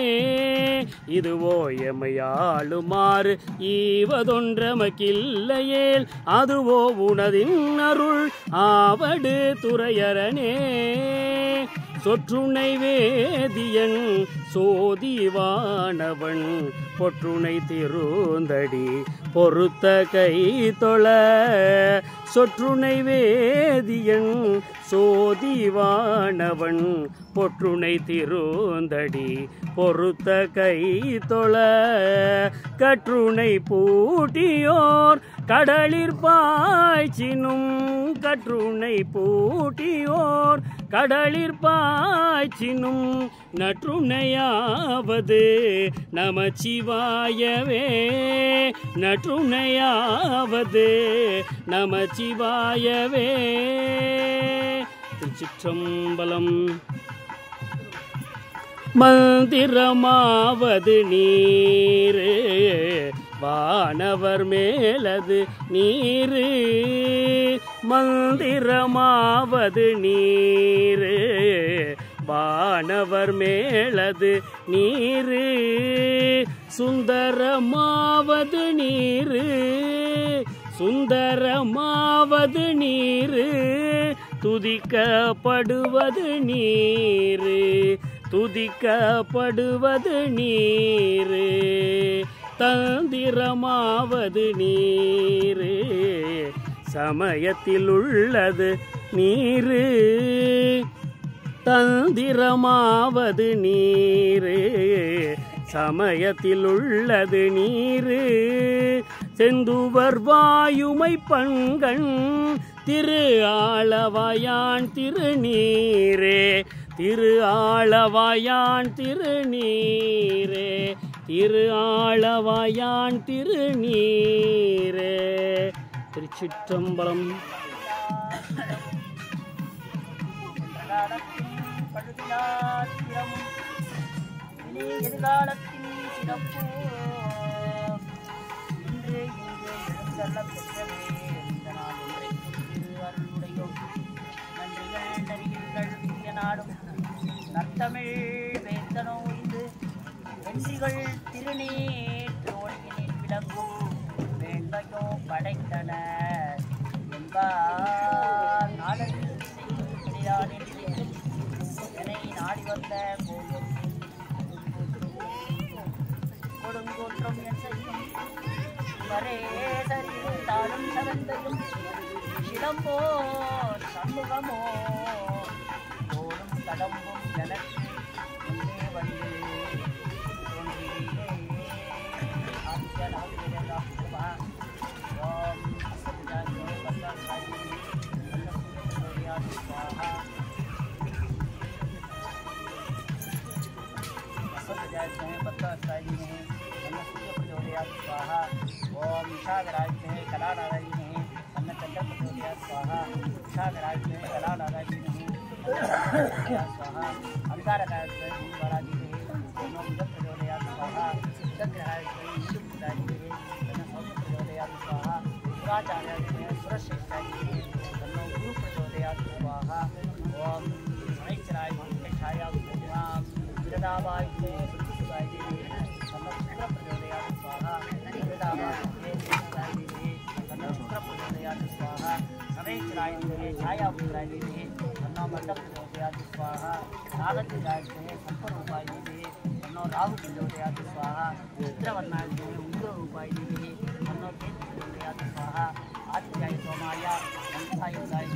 இதுவோ எமையாளுமாறு ஈவதொன்றமக்கில்லையேல் அதுவோ உனதின் அருள் ஆவடு துறையரனே சொற்றுணை வேதியன் சோதிவானவன் பொற்றுணை திருந்தடி பொறுத்த கை தொழ சொற்றுணை வேதியன் சோதிவானவன் பொற்றுணை திருந்தடி பொறுத்த கை தொழ கற்றுணை பூட்டியோர் கடலிற் பாய்ச்சினும் கற்றுணை பூட்டியோர் கடலிற் பாய்ச்சினும் நற்றுணையாவது நமச்சிவாயவே நற்றுணையாவது நமச்சிவாயவே. திருச்சிற்றம்பலம். மந்திரமாவது நீரு வானவர் மேலது நீரு மந்திரமாவது நீரு வானவர் மேலது நீரு சுந்தரமாவது நீரு சுந்தரமாவது நீரு துதிக்கப்படுவது நீரு துதிக்கப்படுவது நீரு தந்திரமாவது நீரு சமயத்தில் உள்ளது நீரு தந்திரமாவது நீரு சமயத்தில் உள்ளது நீரு செந்துவர் வாயுமை பண்கண் திரு ஆளவாயான் திருநீரே திரு ஆளவாயான் திருநீரே திரு ஆளவாயான் திருநீரே. திருச்சிற்றம்பலம். எதிர்காலத்தின் சிறப்பு இன்று எழுந்தள்ள பெற்றவே இந்த நாள் ஒன்றைக்கும் திரு அருளுடையோம் நன்றிகள் நரிகள் இந்திய நாடும் நத்தமிழ் வேந்தனோ இது வெற்றிகள் திருநீற்று ஒளியினில் விளங்கும் வேண்மையோ படைத்தன என்பார் நாளில் என்னை நாடி வந்த போதும் கொடுங்கோற்றம் என் செய்யும் வரேசரியும் தாளும் சவந்தையும் சிலம்போ சண்முகமோ ஓடும் கடம்பும் எனக்கு முன்னே வந்து ओम सागराज में कला नारायण है अन्य चंद्र प्रचोदया स्वाहा सागराज में कला नारायण है स्वाहा अंगारकाज में महाराज है ओम प्रचोदया स्वाहा चंद्रराज में हिंदू प्रदाय है अन्य सौम्य प्रचोदया स्वाहा शुक्राचार्य में सुरश्रेष्ठ है अन्य गुरु प्रचोदया स्वाहा ओम शनिचराय में छाया विराम विरदाबाई में सुरसुबाई है अन्य शुक्र प्रचोदया स्वाहा स्वाहा समेत्राय छाया पुत्राय अन्नो मंडप प्रचोदयात् स्वाहा नागराज संपरूपाय अन्नो राहु प्रचोदयात् स्वाहा चित्रवर्णाय उग्र रूपाय अन्नो केतु प्रचोदयात् स्वाहा आदित्याय सोमाय अंकाय उदाय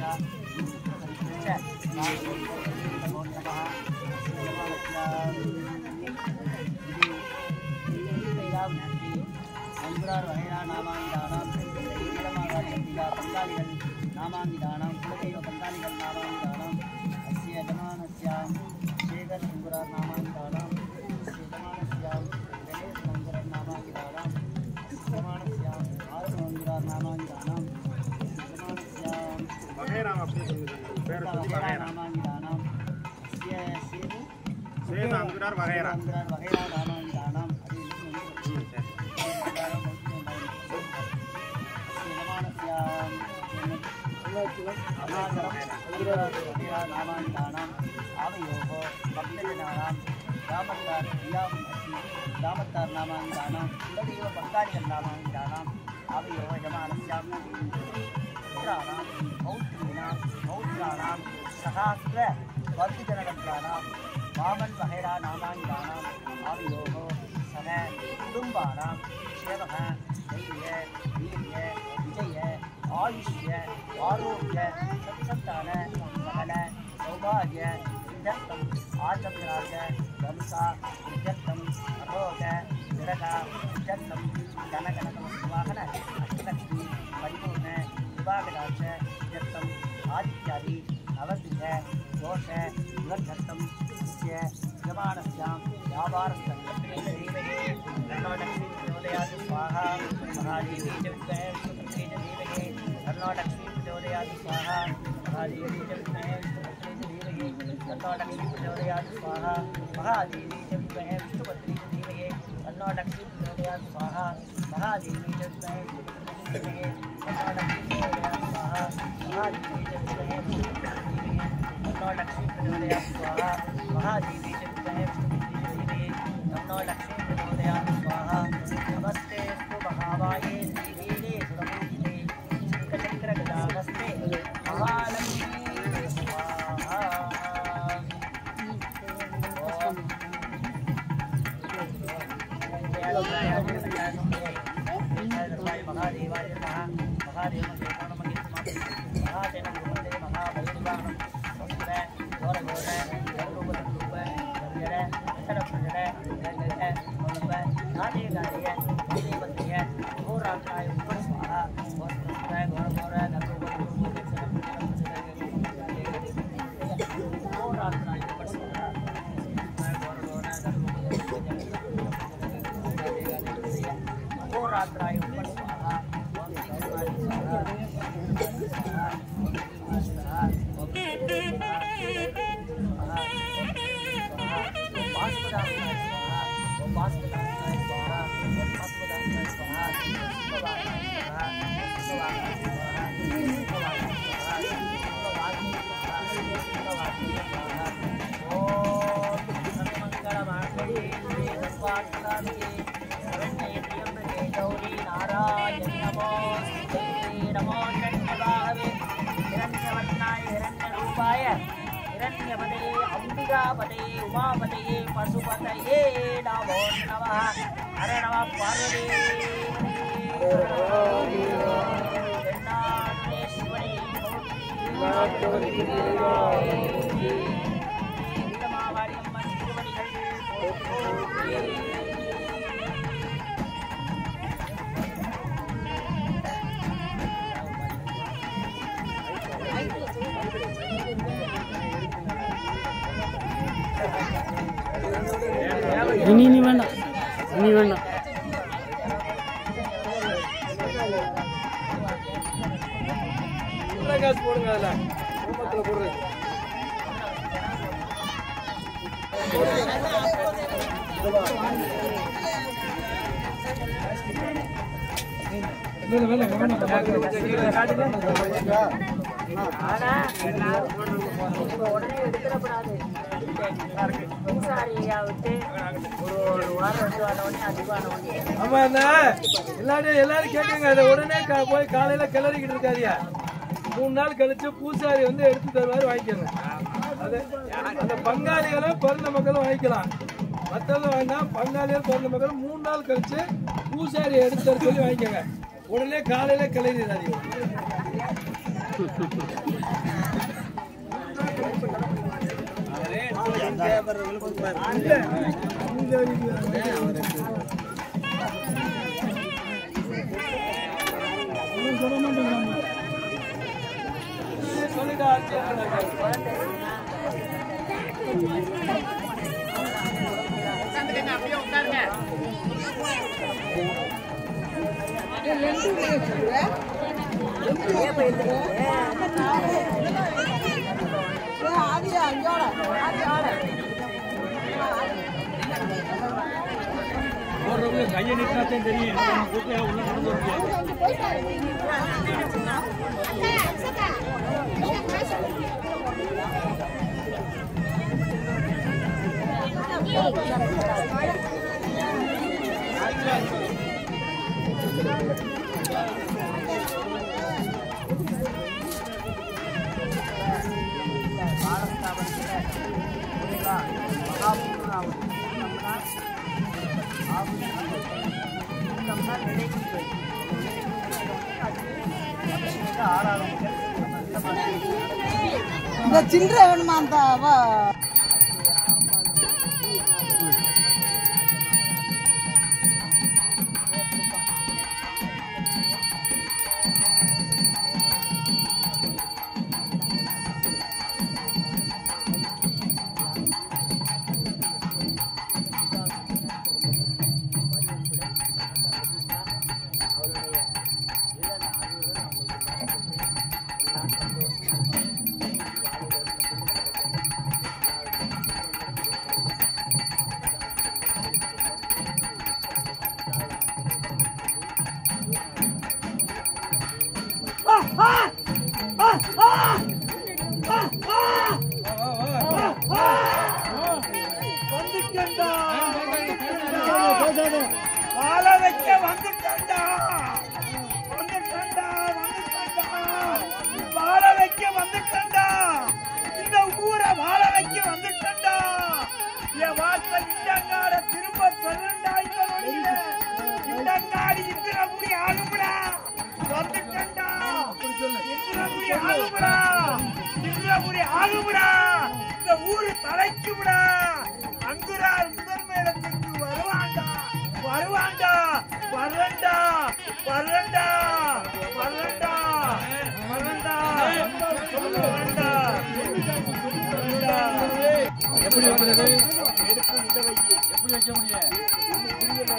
अंगुरार वहेरा नामांगिदानां वीरमागाचंदिया बंगालिगल नामांगिदानां कुलदेव बंगालिगल नामांगिदानां अस्य जमानस्यां शेखर अंगुरार नामांगिदानां अस्य जमानस्यां गणेश अंगुरार नामांगिदानां अस्य जमानस्यां आरुण अंगुरार नामांगिदानां जमानस्यां वहेरा नामांगिदानां अस्य सेन अंगुरार वहेरा नामांगिदानां नामांगिदानां आवयोः भक्तजनानां दामत्तार नामांगिदानां कुलदेव बंगालिगल नामांगिदानां आवयोः जमानस्यां पुत्राणां पौत्राणां सहस्र वर्धजनगत्राणां वामन वहेरा नामांगिदानां आवयोः सह कुटुम्बानां क्षेमः धैर्य वीर्य विजय आयुष्य आरोग्य सत्संतान सकल सौभाग्य नित्यत्तम आचम्राज वंसा नित्यत्तम अभोग विरगा नित्यत्तम जनगणवाहन अष्टलक्ष्मी परिपूर्ण विभागराज नित्यत्तम आदित्यादि नवग्रह दोष विवर्धत्तम नित्य यमानस्यां व्यापारस्थं देवहे कर्णाटकस्मी प्रचोदयात् स्वाहा महादेवी च विद्महे सुभद्रे च धीमहि कर्णाटकस्मी प्रचोदयात् स्वाहा महादेवी च विद्महे सुभद्रे च धीमहि कर्णाटकस्मी प्रचोदयात् स्वाहा महादेवी च विद्महे सुभद्रे च धीमहि कर्णाटकस्मी प्रचोदयात् स्वाहा महादेवी च विद्महे सुभद्रे च धीमहि कर्णाटकस्मी प्रचोदयात् स्वाहा महादेवी च विद्महे सुभद्रे च धीमहि कर्णाटकस्मी प्रचोदयात् स्वाहा महादेवी च विद्महे सुभद्रे च धीमहि कर्णाटकस्मी प्रचोदयात् स्वाहा नमस्तेस्तु महामाये श्रीवीरे सुरपूजिते शङ्खचक्रगदाहस्ते महालक्ष्मी स्वाहा महादेवाय नमः महादेव महादेव महाभैरवाणं संस्कृत घोर घोर रूप रूप जड़ जड़ जड़ गाने गाने देवतेय घोराकाय स्वाहा घोर घोर घोराकाय स्वाहा घोराकाय स्वाहा हिरण्यपते अंबिकापते उमापते पशुपतये नमो नमः हर नमः पार्वती இனி வேண்டாம் இனி வேண்டாம் காசு போடுங்க அதுல குடும்பத்துல போடுறது உடனே எடுத்துடக்கூடாது ஆமா எல்லாரும் கேட்குங்க அதை உடனே போய் காலையில கிளறிக்கிட்டு இருக்காதியா 3 நாள் கழிச்சு பூசாரி வந்து எடுத்து தருவாரு வாங்கிக்கோங்க அது அந்த பங்காளிகளும் பிறந்த மக்களும் வாங்கிக்கலாம் மற்றதும் வேண்டாம் பங்காளிகள் பிறந்த மக்களும் 3 நாள் கழிச்சு பூசாரி எடுத்து தர சொல்லி வாங்கிக்கோங்க உடனே காலையில கிளறிடாதீங்க கையை நிற்காதான் தெரியும் உள்ள இந்த சில்லறை வேணுமா அந்த வாழ வைக்க வந்துட்டா வாழ வைக்க வந்துட்டா இந்த ஊரை வாழ வைக்க வந்துட்டா என் வாசல் இண்டங்காட திரும்ப சொல்லண்டாடி இந்திரபுரி ஆளுமுடா வந்துட்டா இந்திரபுரி ஆளுமுடா இந்த ஊரு தலைக்குமுடா அங்குரார் முதல் மேலத்துக்கு வருவாண்டா எப்படி வைக்கிறது? எப்படி வைக்க முடியும்?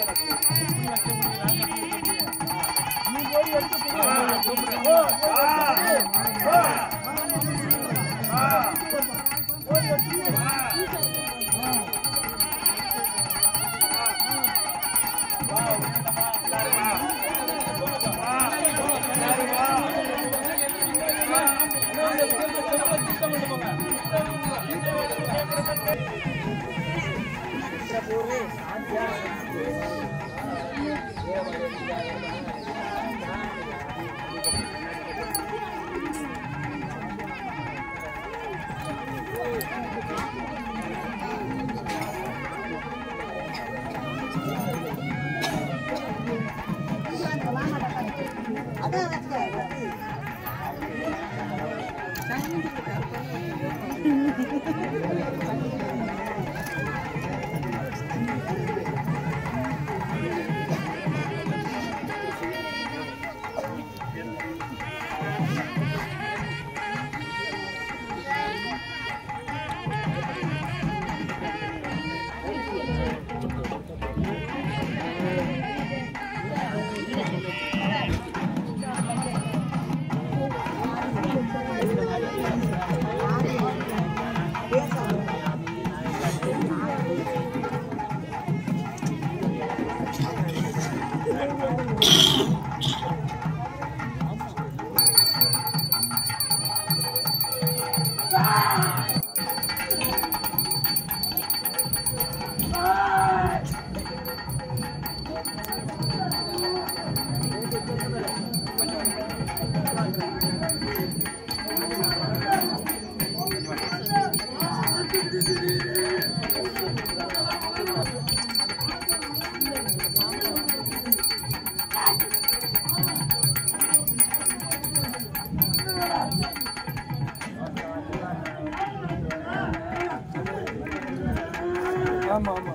ஆமா ஆமா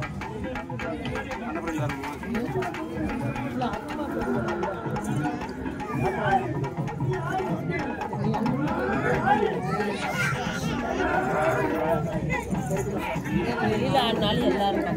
வெளியில ஆடினாலும் எல்லாரும்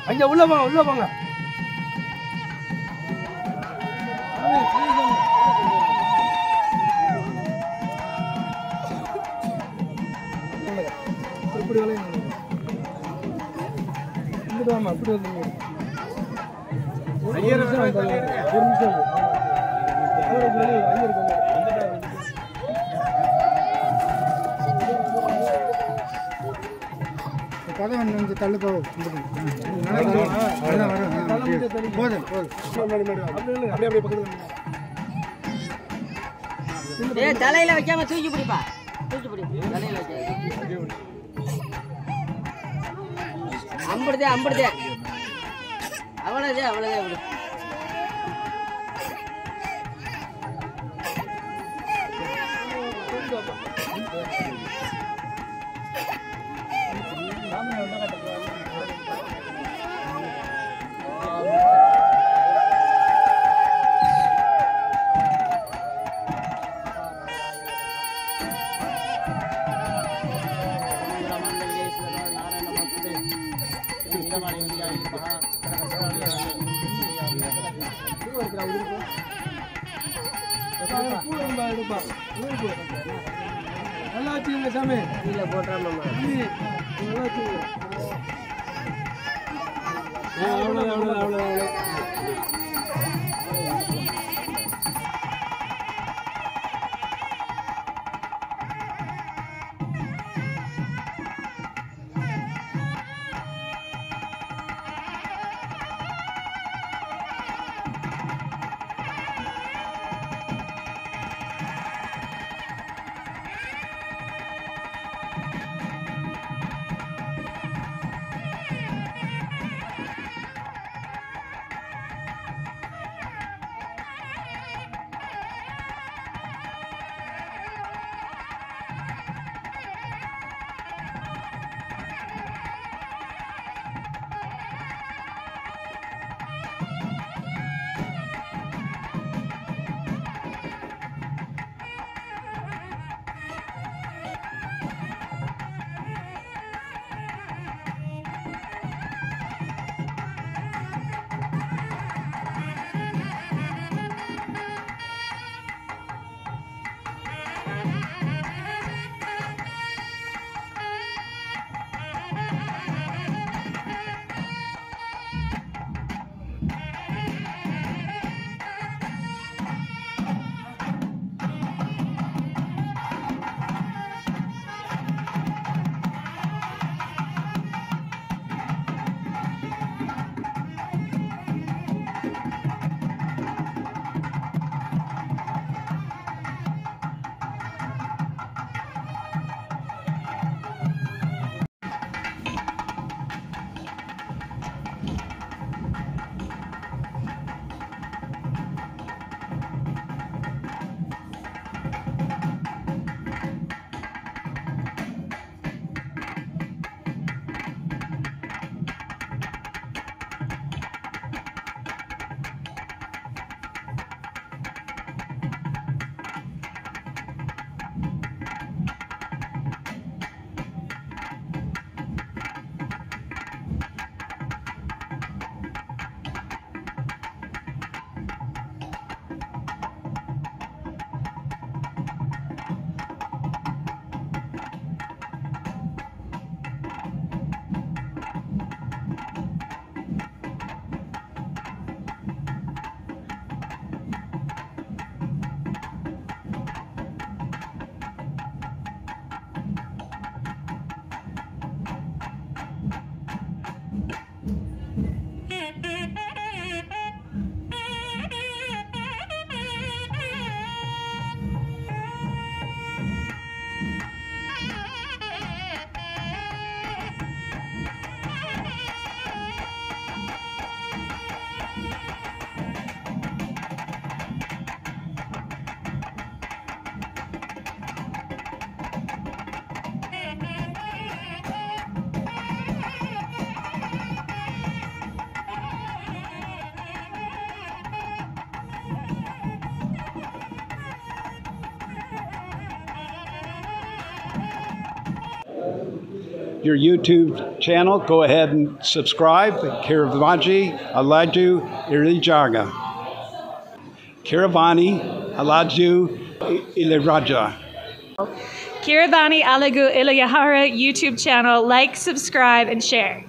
அங்க உள்ள போங்க உள்ள போங்க இப்படி வளைங்க இங்க வாமா அப்படி வந்து ஒரு நிமிஷம் கதை வந்து தள்ளு போதும் தலையில வைக்காம தூக்கி பிடிப்பா தூக்கி பிடி தலையில வைக்க அம்படுதே அம்படுதே அவ்வளோதே அவ்வளோதே அப்படி நல்லா வச்சுக்கோங்க சாமி கீழே போட்டுறாமம்மா நல்லா வச்சுக்கோங்க அவ்வளோ your YouTube channel, go ahead and subscribe. Kiravani Alaju Irijaga. Kiravani Alaju Iliraja. Kiravani Alagu Ilayahara YouTube channel. Like, subscribe, and share.